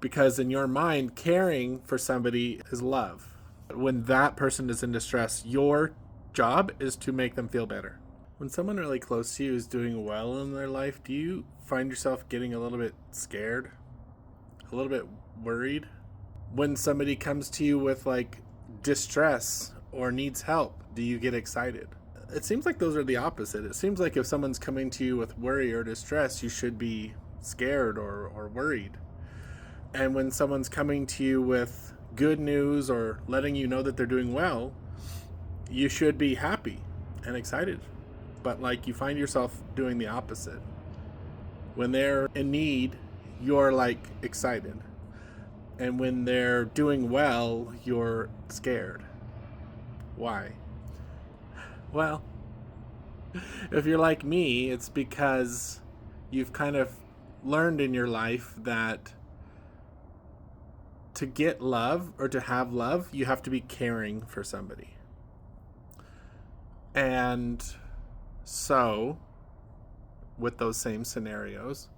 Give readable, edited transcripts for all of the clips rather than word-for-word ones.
Because in your mind, caring for somebody is love. When that person is in distress, your job is to make them feel better. When someone really close to you is doing well in their life, do you find yourself getting a little bit scared? A little bit worried? When somebody comes to you with like distress or needs help, do you get excited? It seems like those are the opposite. It seems like if someone's coming to you with worry or distress, you should be scared or worried. And when someone's coming to you with good news or letting you know that they're doing well, you should be happy and excited. But like you find yourself doing the opposite. When they're in need, you're like excited. And when they're doing well, you're scared. Why? Well, if you're like me, it's because you've kind of learned in your life that to get love or to have love, you have to be caring for somebody. And so, with those same scenarios,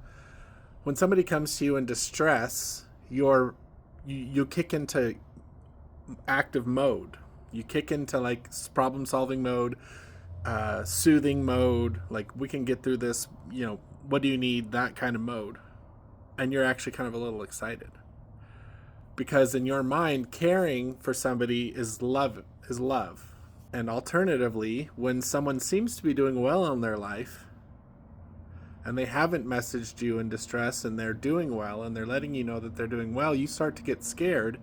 when somebody comes to you in distress, you kick into active mode. You kick into like problem solving mode, soothing mode, like we can get through this, what do you need, that kind of mode. And you're actually kind of a little excited. Because in your mind, caring for somebody is love. And alternatively, when someone seems to be doing well in their life and they haven't messaged you in distress and they're doing well and they're letting you know that they're doing well, you start to get scared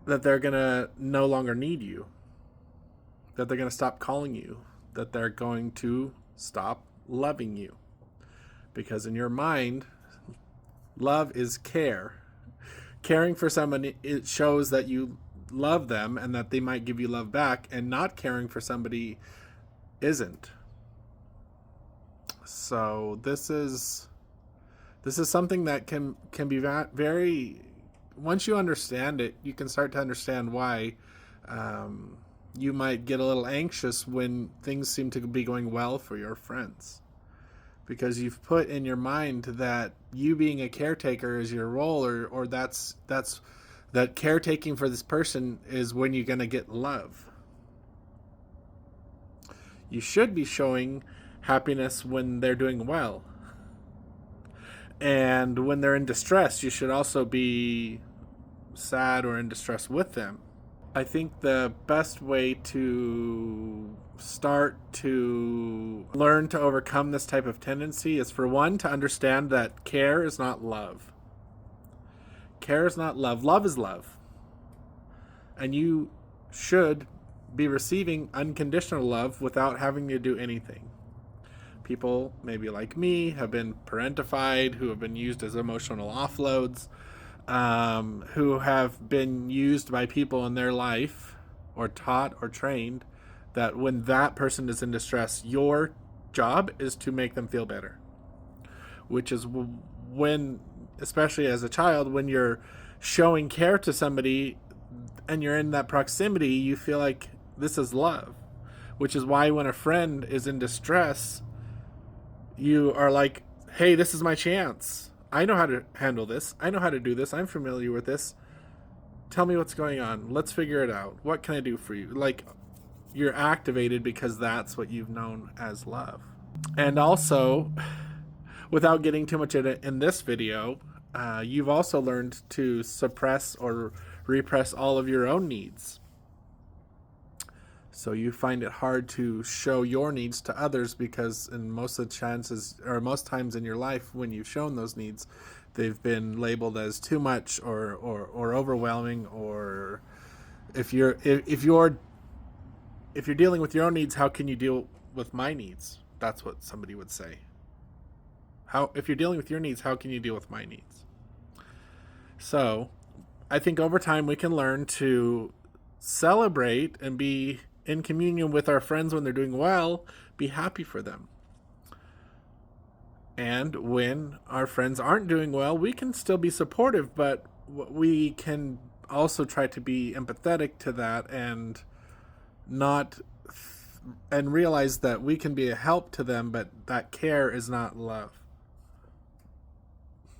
that they're going to no longer need you, that they're going to stop calling you, that they're going to stop loving you. Because in your mind, love is care. Caring for someone, it shows that you love them and that they might give you love back, and not caring for somebody isn't. So this is something that can be very, once you understand it, you can start to understand why you might get a little anxious when things seem to be going well for your friends. Because you've put in your mind that you being a caretaker is your role, or that's that caretaking for this person is when you're going to get love. You should be showing happiness when they're doing well. And when they're in distress, you should also be sad or in distress with them. I think the best way to start to learn to overcome this type of tendency is, for one, to understand that care is not love. Care is not love. Love is love. And you should be receiving unconditional love without having to do anything. People, maybe like me, have been parentified, who have been used as emotional offloads, who have been used by people in their life, or taught or trained, that when that person is in distress, your job is to make them feel better. Which is when, especially as a child, when you're showing care to somebody and you're in that proximity, you feel like this is love. Which is why when a friend is in distress, you are like, hey, this is my chance. I know how to handle this. I know how to do this. I'm familiar with this. Tell me what's going on. Let's figure it out. What can I do for you? Like, you're activated because that's what you've known as love. And also, without getting too much in this video, you've also learned to suppress or repress all of your own needs. So you find it hard to show your needs to others because in most of the chances, or most times in your life when you've shown those needs, they've been labeled as too much or overwhelming. Or if you're dealing with your own needs, how can you deal with my needs? That's what somebody would say. If you're dealing with your needs, how can you deal with my needs? So I think over time we can learn to celebrate and be in communion with our friends when they're doing well, be happy for them. And when our friends aren't doing well, we can still be supportive, but we can also try to be empathetic to that and realize that we can be a help to them, but that care is not love.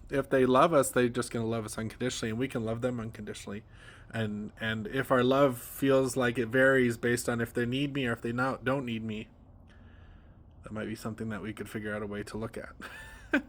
If they love us, they're just going to love us unconditionally, and we can love them unconditionally. And if our love feels like it varies based on if they need me or if they don't need me, that might be something that we could figure out a way to look at.